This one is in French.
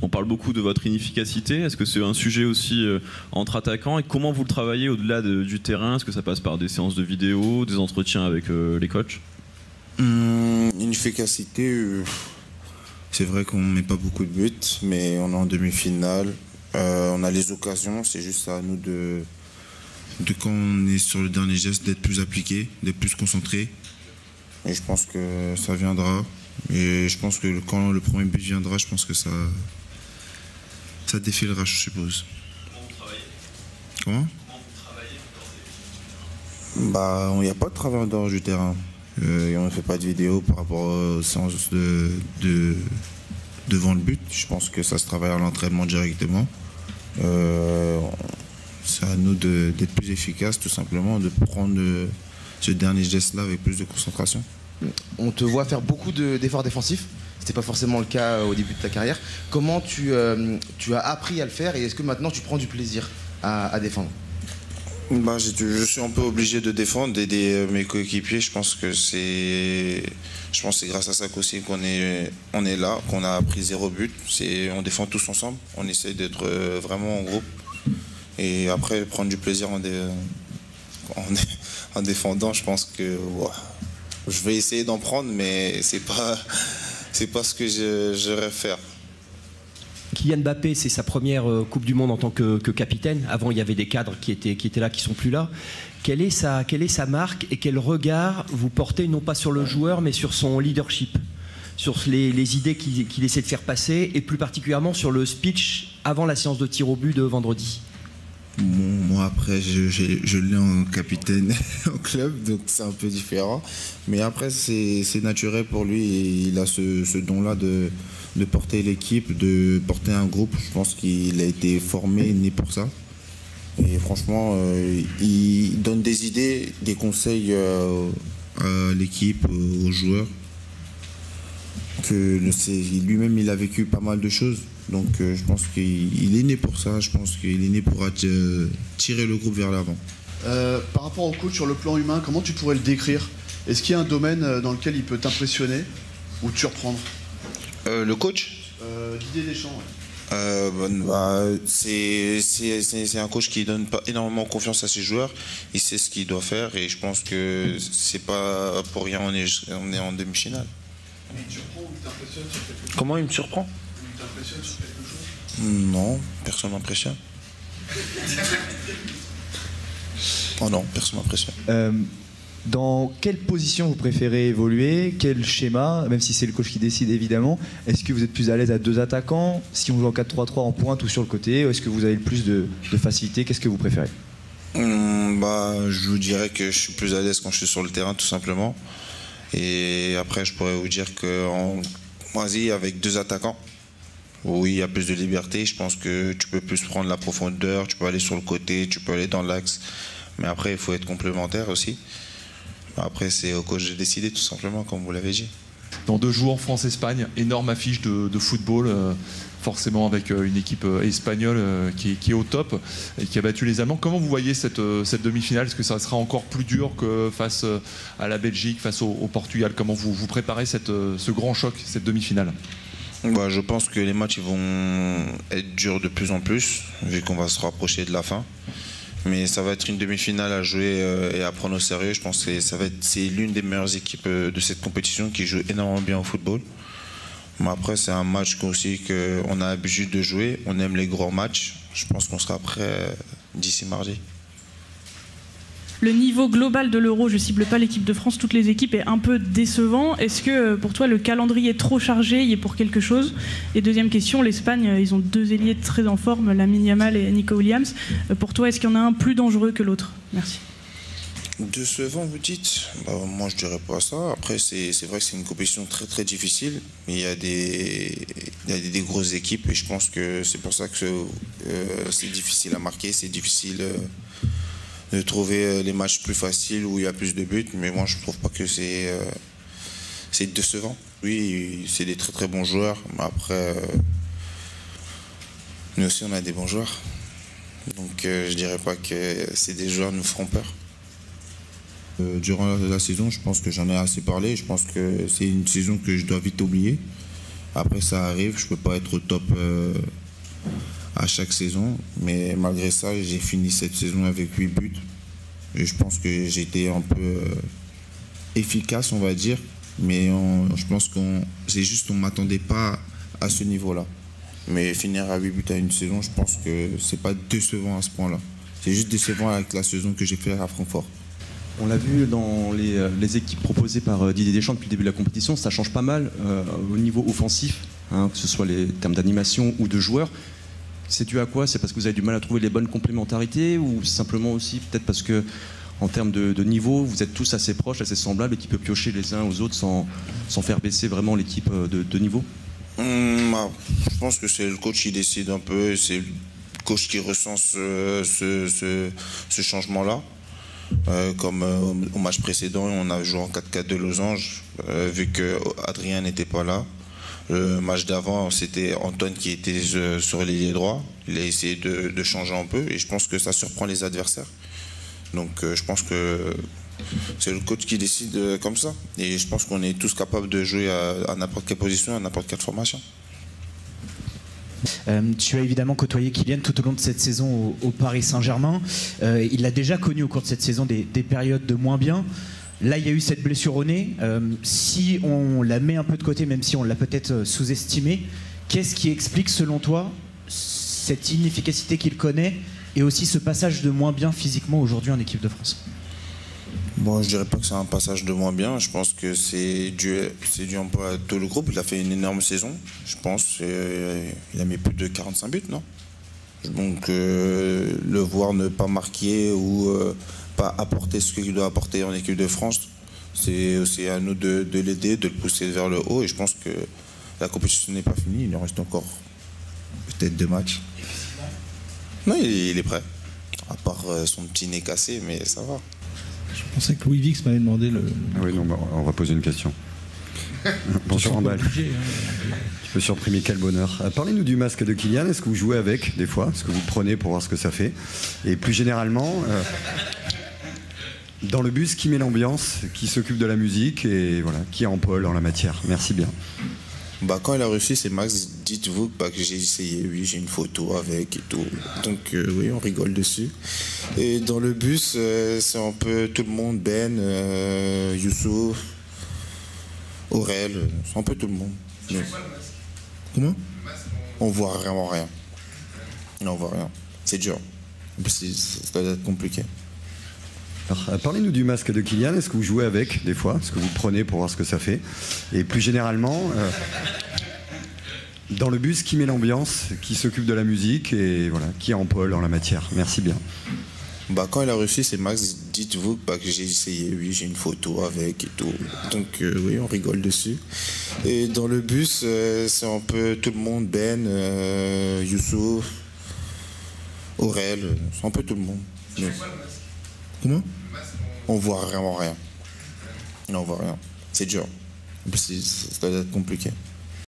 On parle beaucoup de votre inefficacité. Est-ce que c'est un sujet aussi entre attaquants? Et comment vous le travaillez au-delà du terrain? Est-ce que ça passe par des séances de vidéo, des entretiens avec les coachs? Inefficacité, c'est vrai qu'on ne met pas beaucoup de buts, mais on est en demi-finale. On a les occasions, c'est juste à nous de quand on est sur le dernier geste, d'être plus appliqué, d'être plus concentré. Et je pense que ça viendra. Et je pense que quand le premier but viendra, je pense que ça défilera, je suppose. Comment vous travaillez? Comment? Comment vous travaillez? Il n'y a pas de travail en dehors du terrain. Et on ne fait pas de vidéo par rapport aux séances devant le but. Je pense que ça se travaille à l'entraînement directement. C'est à nous d'être plus efficaces, tout simplement, de prendre ce dernier geste-là avec plus de concentration. On te voit faire beaucoup d'efforts défensifs. C'était pas forcément le cas au début de ta carrière. Comment tu as appris à le faire et est-ce que maintenant tu prends du plaisir à défendre? Je suis un peu obligé de défendre, d'aider mes coéquipiers. Je pense que c'est grâce à ça qu'aussi qu'on est là, qu'on a pris 0 but. On défend tous ensemble. On essaie d'être vraiment en groupe. Et après, prendre du plaisir en défendant, je pense que je vais essayer d'en prendre, mais c'est pas ce que j'aimerais faire. Kylian Mbappé, c'est sa première Coupe du Monde en tant que capitaine. Avant, il y avait des cadres qui étaient là, qui sont plus là. Quelle est sa marque et quel regard vous portez, non pas sur le joueur, mais sur son leadership, sur les idées qu'il essaie de faire passer, et plus particulièrement sur le speech avant la séance de tir au but de vendredi? Moi, après, je l'ai en capitaine au club, donc c'est un peu différent. Mais après, c'est naturel pour lui et il a ce don-là de porter l'équipe, de porter un groupe. Je pense qu'il a été formé, né pour ça. Et franchement, il donne des idées, des conseils à l'équipe, aux joueurs. Lui-même, il a vécu pas mal de choses. Donc je pense qu'il est né pour ça, je pense qu'il est né pour tirer le groupe vers l'avant. Par rapport au coach sur le plan humain, comment tu pourrais le décrire? Est-ce qu'il y a un domaine dans lequel il peut t'impressionner ou te surprendre? Le coach Didier Deschamps, ouais. C'est un coach qui donne pas énormément confiance à ses joueurs. Il sait ce qu'il doit faire et je pense que c'est pas pour rien on est en demi-finale. Il te surprend ou il t'impressionne sur quelque chose? Comment il me surprend? Il t'impressionne sur quelque chose? Non, personne m'impressionne. Oh non, personne m'impressionne. Dans quelle position vous préférez évoluer? Quel schéma? Même si c'est le coach qui décide évidemment. Est-ce que vous êtes plus à l'aise à 2 attaquants? Si on joue en 4-3-3 en pointe ou sur le côté? Est-ce que vous avez le plus de facilité? Qu'est-ce que vous préférez? Je vous dirais que je suis plus à l'aise quand je suis sur le terrain tout simplement. Et après je pourrais vous dire qu'en Asie avec 2 attaquants, oui, il y a plus de liberté. Je pense que tu peux plus prendre la profondeur, tu peux aller sur le côté, tu peux aller dans l'axe. Mais après, il faut être complémentaire aussi. Après, c'est au coach de décider, tout simplement, comme vous l'avez dit. Dans 2 jours, France-Espagne, énorme affiche de football, forcément avec une équipe espagnole qui est au top et qui a battu les Allemands. Comment vous voyez cette demi-finale? Est-ce que ça sera encore plus dur que face à la Belgique, face au Portugal? Comment vous préparez ce grand choc, cette demi-finale? Je pense que les matchs ils vont être durs de plus en plus, vu qu'on va se rapprocher de la fin. Mais ça va être une demi-finale à jouer et à prendre au sérieux. Je pense que c'est l'une des meilleures équipes de cette compétition qui joue énormément bien au football. Mais après, c'est un match aussi qu'on a l'habitude de jouer. On aime les grands matchs. Je pense qu'on sera prêt d'ici mardi. Le niveau global de l'Euro, je ne cible pas l'équipe de France, toutes les équipes, est un peu décevant. Est-ce que pour toi le calendrier est trop chargé, il est pour quelque chose? Et deuxième question, l'Espagne, ils ont 2 ailiers très en forme, Lamine Yamal et Nico Williams. Pour toi, est-ce qu'il y en a un plus dangereux que l'autre? Merci. Décevant, vous dites? Moi, je dirais pas ça. Après, c'est vrai que c'est une compétition très très difficile. Mais il y a des grosses équipes et je pense que c'est pour ça que c'est difficile à marquer, c'est difficile de trouver les matchs plus faciles où il y a plus de buts. Mais moi, je trouve pas que c'est décevant. Oui, c'est des très très bons joueurs. Mais après, nous aussi, on a des bons joueurs. Donc, je dirais pas que ces des joueurs nous feront peur. Durant la saison, je pense que j'en ai assez parlé. Je pense que c'est une saison que je dois vite oublier. Après, ça arrive, je peux pas être au top à chaque saison, mais malgré ça, j'ai fini cette saison avec 8 buts. Et je pense que j'ai été un peu efficace, on va dire, mais je pense qu'on m'attendait pas à ce niveau-là. Mais finir à 8 buts à une saison, je pense que c'est pas décevant à ce point-là. C'est juste décevant avec la saison que j'ai fait à Francfort. On l'a vu dans les équipes proposées par Didier Deschamps depuis le début de la compétition, ça change pas mal au niveau offensif, hein, que ce soit les termes d'animation ou de joueurs. C'est dû à quoi? C'est parce que vous avez du mal à trouver les bonnes complémentarités, ou simplement aussi peut-être parce que en termes de niveau, vous êtes tous assez proches, assez semblables et qui peut piocher les uns aux autres sans faire baisser vraiment l'équipe de niveau? Je pense que c'est le coach qui décide un peu, c'est le coach qui recense ce changement-là. Comme au match précédent, on a joué en 4-4 de losange, vu qu'Adrien n'était pas là. Le match d'avant, c'était Antoine qui était sur l'ailier droit. Il a essayé de changer un peu et je pense que ça surprend les adversaires. Donc je pense que c'est le coach qui décide comme ça. Et je pense qu'on est tous capables de jouer à n'importe quelle position, à n'importe quelle formation. Tu as évidemment côtoyé Kylian tout au long de cette saison au Paris Saint-Germain. Il a déjà connu au cours de cette saison des périodes de moins bien. Là, il y a eu cette blessure au nez. Si on la met un peu de côté, même si on l'a peut-être sous-estimée, qu'est-ce qui explique, selon toi, cette inefficacité qu'il connaît et aussi ce passage de moins bien physiquement aujourd'hui en équipe de France? Bon, je dirais pas que c'est un passage de moins bien. Je pense que c'est dû un peu à tout le groupe. Il a fait une énorme saison, je pense. Il a mis plus de 45 buts, non? Donc, le voir ne pas marquer ou pas apporter ce qu'il doit apporter en équipe de France, c'est aussi à nous de l'aider, de le pousser vers le haut. Et je pense que la compétition n'est pas finie. Il en reste encore peut-être 2 matchs. Non, il est prêt. À part son petit nez cassé, mais ça va. Je pensais que Louis Vix m'avait demandé le... Ah oui, non, bah, on va poser une question. Bonjour Rambal. Tu peux surprimer, quel bonheur. Parlez-nous du masque de Kylian. Est-ce que vous jouez avec des fois? Est-ce que vous le prenez pour voir ce que ça fait? Et plus généralement, dans le bus, qui met l'ambiance? Qui s'occupe de la musique? Et voilà, qui est en pôle en la matière? Merci bien. Bah, quand il a réussi, c'est Max. Dites-vous que j'ai essayé, oui, j'ai une photo avec et tout. Donc oui, on rigole dessus. Et dans le bus, c'est un peu tout le monde, Ben, Youssouf, Aurel, c'est un peu tout le monde. Mais... Comment? On voit vraiment rien. Non, on voit rien. C'est dur. Ça doit être compliqué. Alors, parlez-nous du masque de Kylian. Est-ce que vous jouez avec des fois? Est-ce que vous le prenez pour voir ce que ça fait? Et plus généralement, dans le bus, qui met l'ambiance? Qui s'occupe de la musique? Et voilà, qui est en pôle en la matière? Merci bien. Bah, quand il a réussi, c'est Max. Dites-vous que j'ai essayé, oui, j'ai une photo avec et tout. Donc oui, on rigole dessus. Et dans le bus, c'est un peu tout le monde, Ben, Youssouf, Aurel, c'est un peu tout le monde. Mais... Comment? On voit vraiment rien. Non, on voit rien. C'est dur. Ça doit être compliqué.